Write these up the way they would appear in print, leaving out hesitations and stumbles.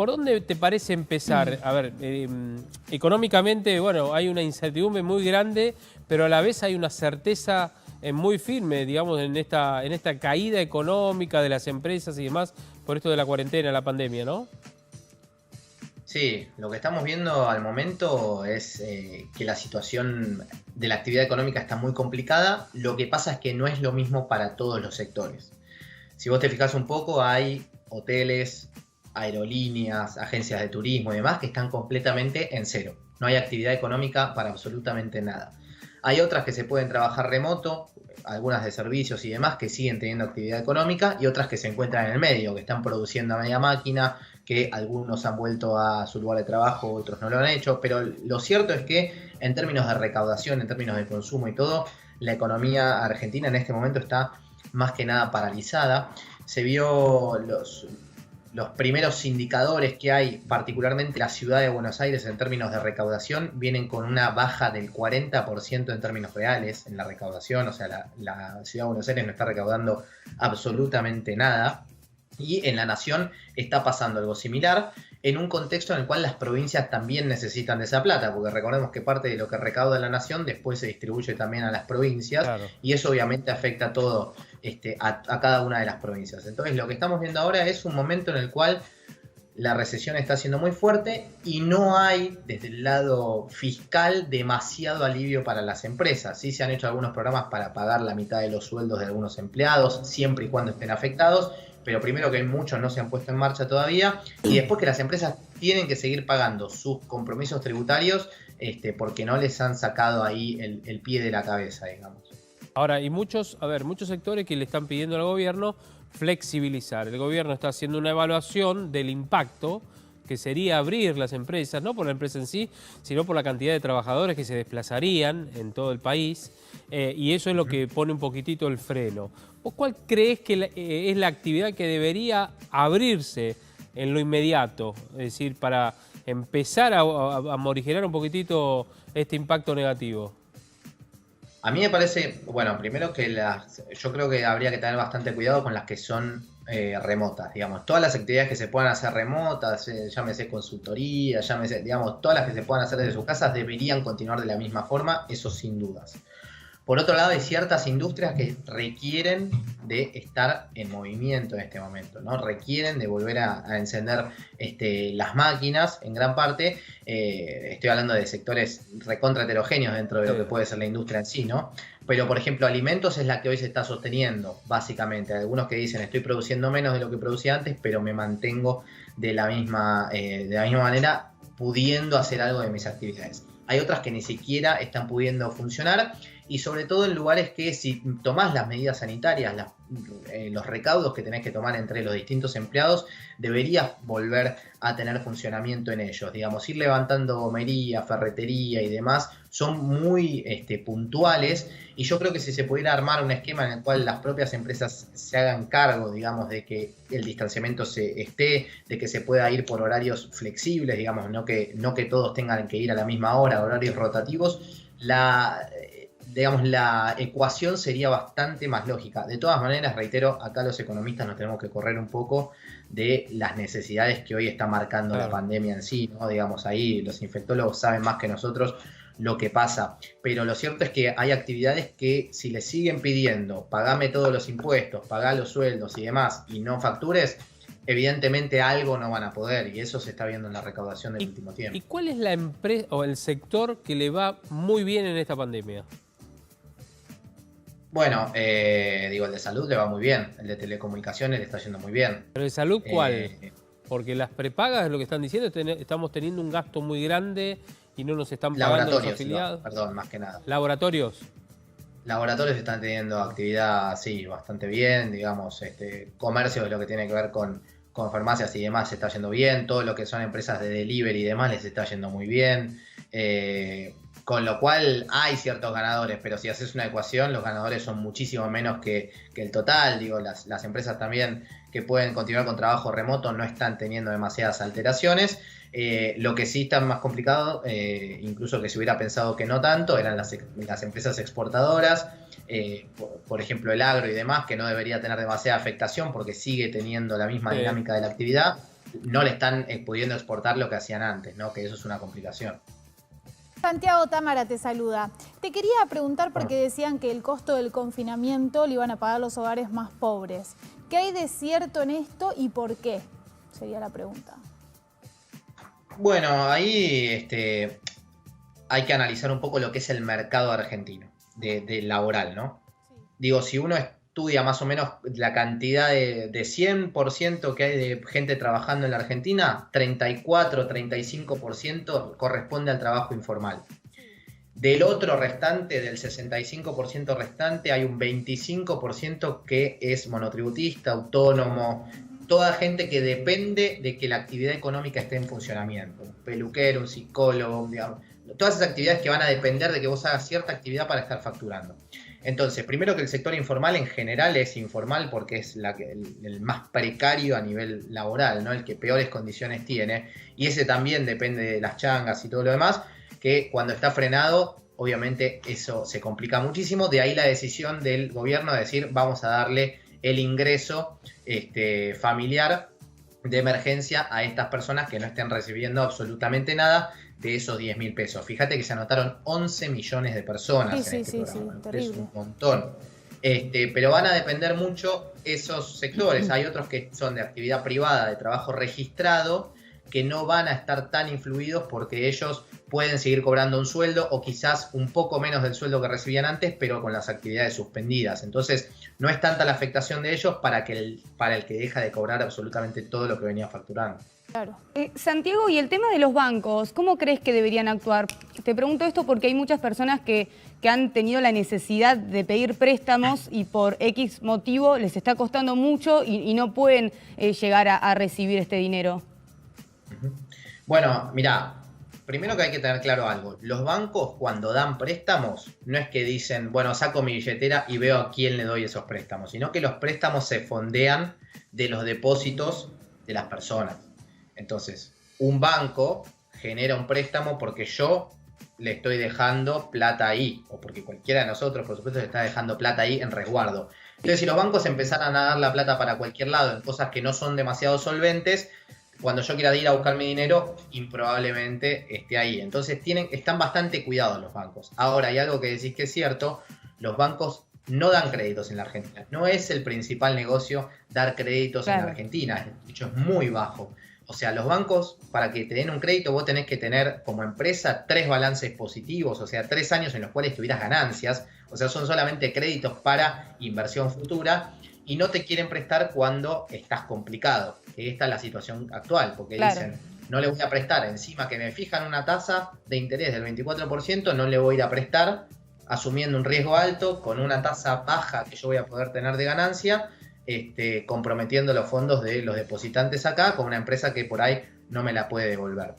¿por dónde te parece empezar? A ver, económicamente, bueno, hay una incertidumbre muy grande, pero a la vez hay una certeza muy firme, digamos, en esta caída económica de las empresas y demás, por esto de la cuarentena, la pandemia, ¿no? Sí, lo que estamos viendo al momento es que la situación de la actividad económica está muy complicada. Lo que pasa es que no es lo mismo para todos los sectores. Si vos te fijas un poco, hay hoteles, aerolíneas, agencias de turismo y demás que están completamente en cero. No hay actividad económica para absolutamente nada. Hay otras que se pueden trabajar remoto, algunas de servicios y demás que siguen teniendo actividad económica, y otras que se encuentran en el medio, que están produciendo a media máquina, que algunos han vuelto a su lugar de trabajo, otros no lo han hecho, pero lo cierto es que en términos de recaudación, en términos de consumo y todo, la economía argentina en este momento está más que nada paralizada. Se vio los primeros indicadores que hay, particularmente la ciudad de Buenos Aires en términos de recaudación, vienen con una baja del 40% en términos reales en la recaudación. O sea, la ciudad de Buenos Aires no está recaudando absolutamente nada. Y en la nación está pasando algo similar, en un contexto en el cual las provincias también necesitan de esa plata, porque recordemos que parte de lo que recauda la nación después se distribuye también a las provincias, Claro. y eso obviamente afecta a todo, a cada una de las provincias. Entonces lo que estamos viendo ahora es un momento en el cual la recesión está siendo muy fuerte y no hay desde el lado fiscal demasiado alivio para las empresas. Sí se han hecho algunos programas para pagar la mitad de los sueldos de algunos empleados, siempre y cuando estén afectados, pero primero que muchos no se han puesto en marcha todavía, y después que las empresas tienen que seguir pagando sus compromisos tributarios porque no les han sacado ahí el pie de la cabeza, digamos. Ahora, hay muchos sectores que le están pidiendo al gobierno flexibilizar. El gobierno está haciendo una evaluación del impacto que sería abrir las empresas, no por la empresa en sí, sino por la cantidad de trabajadores que se desplazarían en todo el país, y eso es lo que pone un poquitito el freno. ¿Vos cuál crees que es la actividad que debería abrirse en lo inmediato? Es decir, para empezar a morigerar un poquitito este impacto negativo. A mí me parece, bueno, primero que yo creo que habría que tener bastante cuidado con las que son remotas, digamos. Todas las actividades que se puedan hacer remotas, llámese consultoría, llámese, digamos, todas las que se puedan hacer desde sus casas deberían continuar de la misma forma, eso sin dudas. Por otro lado, hay ciertas industrias que requieren de estar en movimiento en este momento, ¿no? Requieren de volver a encender las máquinas en gran parte. Estoy hablando de sectores recontra heterogéneos dentro de lo que puede ser la industria en sí, ¿no? Pero, por ejemplo, alimentos es la que hoy se está sosteniendo, básicamente. Hay algunos que dicen, estoy produciendo menos de lo que producía antes, pero me mantengo de la misma manera, pudiendo hacer algo de mis actividades. Hay otras que ni siquiera están pudiendo funcionar, y sobre todo en lugares que, si tomás las medidas sanitarias, los recaudos que tenés que tomar entre los distintos empleados, deberías volver a tener funcionamiento en ellos. Digamos, ir levantando gomería, ferretería y demás son muy puntuales, y yo creo que si se pudiera armar un esquema en el cual las propias empresas se hagan cargo, digamos, de que el distanciamiento de que se pueda ir por horarios flexibles, digamos, no que todos tengan que ir a la misma hora, horarios rotativos, la ecuación sería bastante más lógica. De todas maneras, reitero, acá los economistas nos tenemos que correr un poco de las necesidades que hoy está marcando la pandemia en sí, ¿no? Digamos, ahí los infectólogos saben más que nosotros lo que pasa, pero lo cierto es que hay actividades que, si les siguen pidiendo pagame todos los impuestos, pagá los sueldos y demás, y no factures, evidentemente algo no van a poder, y eso se está viendo en la recaudación del último tiempo. ¿Y cuál es la empresa o el sector que le va muy bien en esta pandemia? Bueno, el de salud le va muy bien, el de telecomunicaciones le está yendo muy bien. ¿Pero de salud cuál? Porque las prepagas, lo que están diciendo, estamos teniendo un gasto muy grande y no nos están pagando los afiliados. Perdón, más que nada. ¿Laboratorios? Laboratorios están teniendo actividad, sí, bastante bien, digamos, comercio es lo que tiene que ver con farmacias y demás, se está yendo bien, todo lo que son empresas de delivery y demás les está yendo muy bien, con lo cual hay ciertos ganadores, pero si haces una ecuación, los ganadores son muchísimo menos que el total. Digo, las empresas también que pueden continuar con trabajo remoto no están teniendo demasiadas alteraciones. Lo que sí está más complicado, incluso que se hubiera pensado que no tanto, eran las empresas exportadoras, por ejemplo el agro y demás, que no debería tener demasiada afectación porque sigue teniendo la misma dinámica de la actividad, no le están pudiendo exportar lo que hacían antes, ¿no? Que eso es una complicación. Santiago Támara te saluda. Te quería preguntar porque decían que el costo del confinamiento lo iban a pagar los hogares más pobres. ¿Qué hay de cierto en esto y por qué? Sería la pregunta. Bueno, ahí hay que analizar un poco lo que es el mercado argentino, de laboral, ¿no? Sí. Digo, si uno estudia más o menos la cantidad de 100% que hay de gente trabajando en la Argentina, 34, 35% corresponde al trabajo informal. Del otro restante, del 65% restante, hay un 25% que es monotributista, autónomo, toda gente que depende de que la actividad económica esté en funcionamiento. Un peluquero, un psicólogo, digamos, todas esas actividades que van a depender de que vos hagas cierta actividad para estar facturando. Entonces, primero que el sector informal en general es informal porque es el más precario a nivel laboral, ¿no? El que peores condiciones tiene. Y ese también depende de las changas y todo lo demás, que cuando está frenado, obviamente eso se complica muchísimo. De ahí la decisión del gobierno de decir, vamos a darle el ingreso familiar de emergencia a estas personas que no estén recibiendo absolutamente nada de esos 10.000 pesos. Fíjate que se anotaron 11 millones de personas en este programa. Es un montón. Pero van a depender mucho esos sectores. Hay otros que son de actividad privada, de trabajo registrado, que no van a estar tan influidos porque ellos pueden seguir cobrando un sueldo o quizás un poco menos del sueldo que recibían antes, pero con las actividades suspendidas. Entonces, no es tanta la afectación de ellos para el que deja de cobrar absolutamente todo lo que venía facturando. Claro. Santiago, y el tema de los bancos, ¿cómo crees que deberían actuar? Te pregunto esto porque hay muchas personas que han tenido la necesidad de pedir préstamos y por X motivo les está costando mucho y no pueden llegar a recibir este dinero. Bueno, mirá, primero que hay que tener claro algo. Los bancos cuando dan préstamos no es que dicen, bueno, saco mi billetera y veo a quién le doy esos préstamos, sino que los préstamos se fondean de los depósitos de las personas. Entonces, un banco genera un préstamo porque yo le estoy dejando plata ahí, o porque cualquiera de nosotros, por supuesto, le está dejando plata ahí en resguardo. Entonces, si los bancos empezaran a dar la plata para cualquier lado en cosas que no son demasiado solventes, cuando yo quiera ir a buscar mi dinero, improbablemente esté ahí. Entonces están bastante cuidados los bancos. Ahora, hay algo que decís que es cierto, los bancos no dan créditos en la Argentina. No es el principal negocio dar créditos en la Argentina. De hecho, es muy bajo. O sea, los bancos, para que te den un crédito, vos tenés que tener como empresa 3 balances positivos, o sea, 3 años en los cuales tuvieras ganancias. O sea, son solamente créditos para inversión futura. Y no te quieren prestar cuando estás complicado, que esta es la situación actual, porque dicen, no le voy a prestar, encima que me fijan una tasa de interés del 24%, no le voy a ir a prestar, asumiendo un riesgo alto, con una tasa baja que yo voy a poder tener de ganancia, comprometiendo los fondos de los depositantes acá, con una empresa que por ahí no me la puede devolver.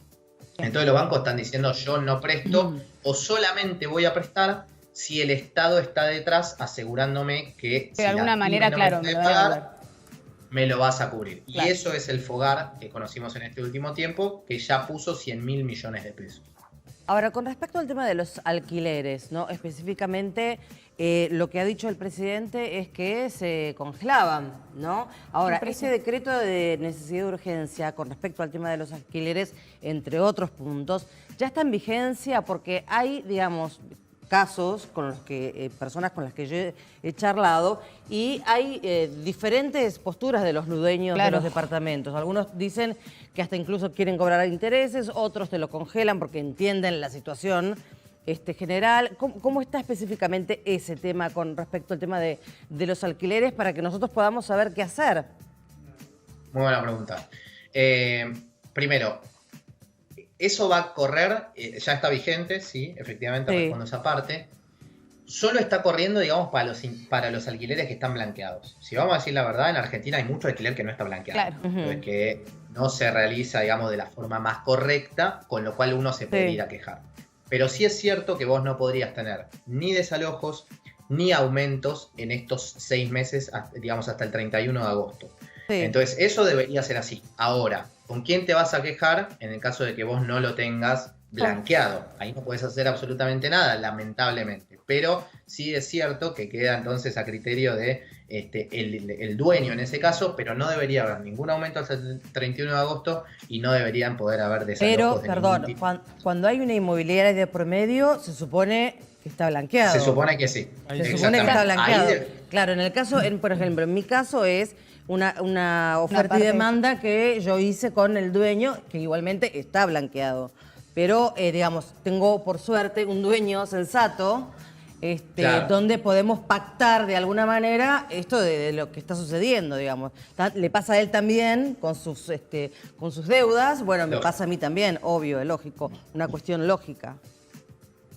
Entonces los bancos están diciendo, yo no presto, o solamente voy a prestar si el Estado está detrás asegurándome que de alguna manera, claro, me lo vas a cubrir. Claro. Y eso es el FOGAR que conocimos en este último tiempo, que ya puso 100.000 millones de pesos. Ahora, con respecto al tema de los alquileres, ¿no? Específicamente, lo que ha dicho el presidente es que se congelaban, ¿no? Ahora, ese decreto de necesidad de urgencia con respecto al tema de los alquileres, entre otros puntos, ya está en vigencia porque hay, digamos, casos con los que personas con las que yo he charlado y hay diferentes posturas de los dueños de los departamentos. Algunos dicen que hasta incluso quieren cobrar intereses, otros te lo congelan porque entienden la situación general. ¿Cómo está específicamente ese tema con respecto al tema de los alquileres para que nosotros podamos saber qué hacer? Muy buena pregunta. Primero, eso va a correr, ya está vigente, sí, efectivamente, respondo esa parte. Solo está corriendo, digamos, para los alquileres que están blanqueados. Si vamos a decir la verdad, en Argentina hay mucho alquiler que no está blanqueado. Claro. Que no se realiza, digamos, de la forma más correcta, con lo cual uno se puede ir a quejar. Pero sí es cierto que vos no podrías tener ni desalojos, ni aumentos en estos 6 meses, digamos, hasta el 31 de agosto. Entonces, eso debería ser así. Ahora, ¿con quién te vas a quejar en el caso de que vos no lo tengas blanqueado? Ahí no puedes hacer absolutamente nada, lamentablemente. pero sí es cierto que queda entonces a criterio de el dueño en ese caso, pero no debería haber ningún aumento hasta el 31 de agosto y no deberían poder haber desalojos. Pero, perdón, cuando hay una inmobiliaria de promedio, se supone que está blanqueado. Se supone que sí. Se supone que está blanqueado. Ahí Claro, en el caso, por ejemplo, en mi caso es una oferta y demanda que yo hice con el dueño, que igualmente está blanqueado. Pero, digamos, tengo por suerte un dueño sensato, claro, donde podemos pactar de alguna manera esto de lo que está sucediendo, digamos. Le pasa a él también con sus deudas, bueno, me pasa a mí también, obvio, es lógico, una cuestión lógica.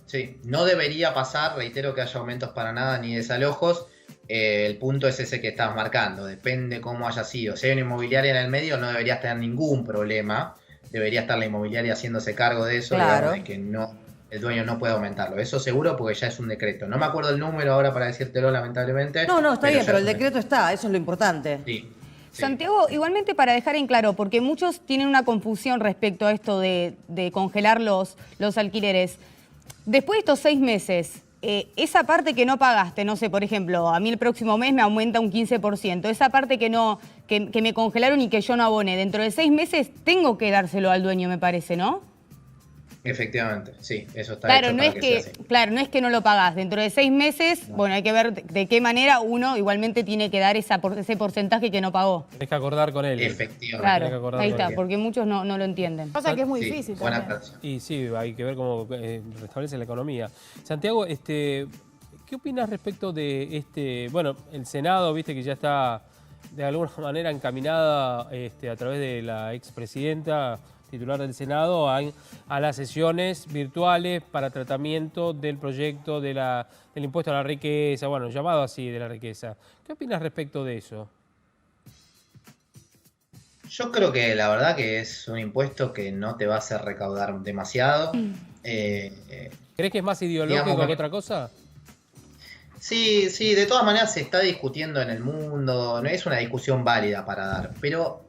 Sí, no debería pasar, reitero, que haya aumentos para nada ni desalojos. El punto es ese que estás marcando, depende cómo haya sido. Si hay una inmobiliaria en el medio, no deberías tener ningún problema. Debería estar la inmobiliaria haciéndose cargo de eso, claro, digamos, de que no, el dueño no puede aumentarlo. Eso seguro, porque ya es un decreto. No me acuerdo el número ahora para decírtelo, lamentablemente. No, está bien, pero el decreto está, eso es lo importante. Sí. Santiago, igualmente para dejar en claro, porque muchos tienen una confusión respecto a esto de congelar los alquileres. Después de estos 6 meses, esa parte que no pagaste, no sé, por ejemplo, a mí el próximo mes me aumenta un 15%, esa parte que me congelaron y que yo no aboné, dentro de 6 meses tengo que dárselo al dueño, me parece, ¿no? Efectivamente, sí, eso está claro, hecho no para es que sea así. Claro, no es que no lo pagás. Dentro de 6 meses, bueno, hay que ver de qué manera uno igualmente tiene que dar ese porcentaje que no pagó. Tenés que acordar con él. Efectivamente. Claro, ahí está, porque muchos no lo entienden. Pasa que es muy difícil buena también. aclaración. Y sí, hay que ver cómo restablece la economía. Santiago, ¿qué opinas respecto de bueno, el Senado, viste que ya está de alguna manera encaminada a través de la expresidenta titular del Senado a las sesiones virtuales para tratamiento del proyecto del impuesto a la riqueza, bueno, llamado así de la riqueza? ¿Qué opinas respecto de eso? Yo creo que la verdad que es un impuesto que no te va a hacer recaudar demasiado. ¿Crees que es más ideológico que otra cosa? Sí, de todas maneras se está discutiendo en el mundo, no es una discusión válida para dar, pero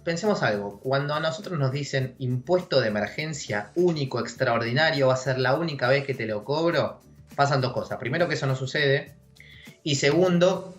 pensemos algo, cuando a nosotros nos dicen impuesto de emergencia único, extraordinario, va a ser la única vez que te lo cobro, pasan dos cosas. Primero, que eso no sucede, y segundo,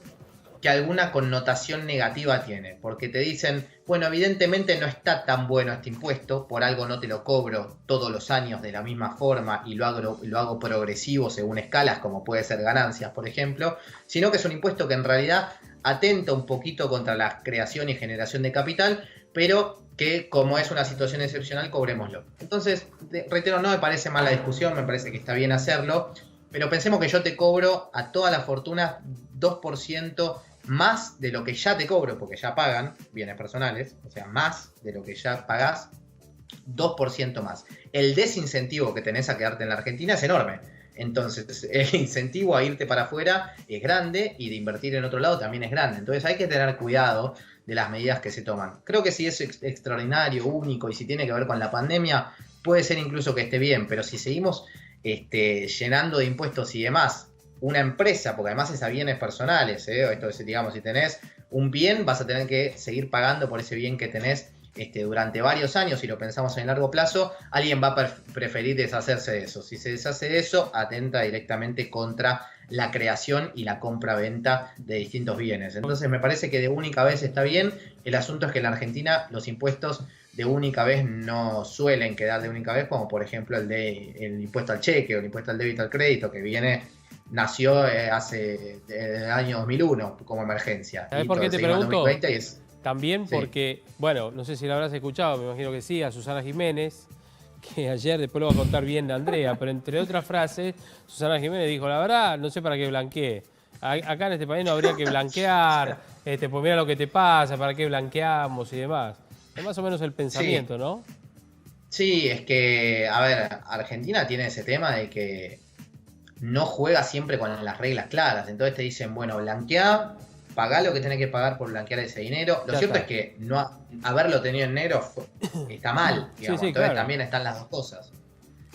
que alguna connotación negativa tiene, porque te dicen, bueno, evidentemente no está tan bueno este impuesto, por algo no te lo cobro todos los años de la misma forma y lo hago progresivo según escalas, como puede ser ganancias, por ejemplo, sino que es un impuesto que en realidad atenta un poquito contra la creación y generación de capital, pero que como es una situación excepcional, cobrémoslo. Entonces, reitero, no me parece mala discusión, me parece que está bien hacerlo, pero pensemos que yo te cobro a todas las fortunas 2% más de lo que ya te cobro, porque ya pagan bienes personales, o sea, más de lo que ya pagás, 2% más. El desincentivo que tenés a quedarte en la Argentina es enorme. Entonces, el incentivo a irte para afuera es grande y de invertir en otro lado también es grande. Entonces, hay que tener cuidado de las medidas que se toman. Creo que si es extraordinario, único y si tiene que ver con la pandemia, puede ser incluso que esté bien, pero si seguimos llenando de impuestos y demás una empresa, porque además es a bienes personales, esto es, digamos, si tenés un bien, vas a tener que seguir pagando por ese bien que tenés durante varios años. Si lo pensamos en largo plazo, alguien va a preferir deshacerse de eso. Si se deshace de eso, atenta directamente contra la creación y la compra-venta de distintos bienes. Entonces me parece que de única vez está bien. El asunto es que en la Argentina los impuestos de única vez no suelen quedar de única vez, como por ejemplo el impuesto al cheque o el impuesto al débito al crédito, que nació hace el año 2001 como emergencia. ¿Sabés por qué te pregunto? También sí, porque, bueno, no sé si la habrás escuchado, me imagino que sí, a Susana Jiménez, que ayer, después lo va a contar bien de Andrea, pero entre otras frases, Susana Jiménez dijo, la verdad, no sé para qué blanqueé. Acá en este país no habría que blanquear, pues mira lo que te pasa, para qué blanqueamos y demás. Es más o menos el pensamiento, sí, ¿no? Sí, es que, a ver, Argentina tiene ese tema de que no juega siempre con las reglas claras. Entonces te dicen, bueno, blanqueá, pagá lo que tenés que pagar por blanquear ese dinero. Lo cierto es que no haberlo tenido en negro está mal, digamos. Sí, entonces claro, también están las dos cosas.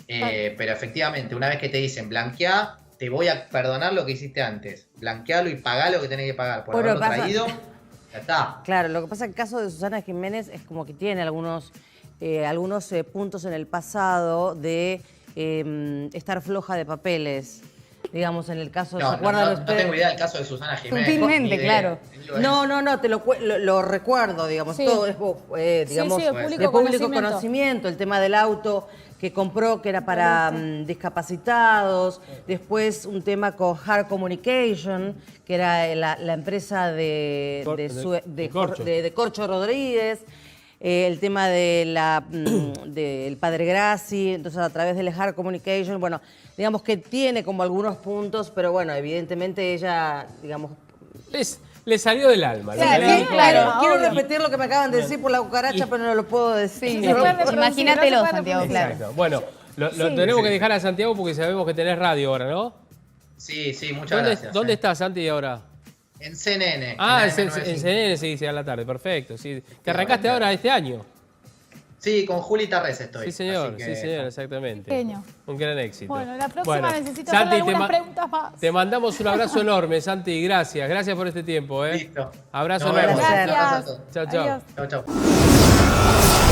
Pero efectivamente, una vez que te dicen blanqueá, te voy a perdonar lo que hiciste antes. Blanquealo y pagá lo que tenés que pagar por haberlo traído. Ya está. Claro, lo que pasa en el caso de Susana Jiménez es como que tiene algunos puntos en el pasado de estar floja de papeles. digamos, en el caso de... No, ¿se acuerdan no ustedes? tengo idea del caso de Susana Jiménez. Sutilmente, ni idea. claro. No, te lo recuerdo, digamos, Sí. todo es, digamos, sí, de público de público conocimiento. conocimiento, el tema del auto que compró, que era para discapacitados, después un tema con Hard Communication, que era la empresa de Corcho Rodríguez, el tema de del Padre Grassi, entonces a través del Hard Communication, bueno, digamos que tiene como algunos puntos, pero bueno, evidentemente ella, digamos... Le salió del alma. Claro, le salió- claro. Quiero obvio. repetir lo que me acaban de decir por la cucaracha, pero no lo puedo decir. Sí, No se puede reproducir, imagínatelo, no se puede Santiago, reproducir. claro. Exacto. Bueno, lo tenemos que dejar a Santiago porque sabemos que tenés radio ahora, ¿no? Sí, muchas gracias. ¿Dónde estás, Santi, ahora? En CNN. Ah, en AM955. CNN se dice a la tarde, perfecto. Sí. Que arrancaste ahora este año. Sí, con Juli Tarrés estoy. Sí, señor, así que- sí, señor, exactamente. Genio. Un gran éxito. Bueno, la próxima necesito hacerle Santi, algunas preguntas más. te mandamos un abrazo enorme, Santi, gracias. Gracias por este tiempo, ¿eh? Listo. Abrazo Nos vemos. enorme. Gracias. Abrazo a todos. Chao, chao. Adiós. Chau, chau.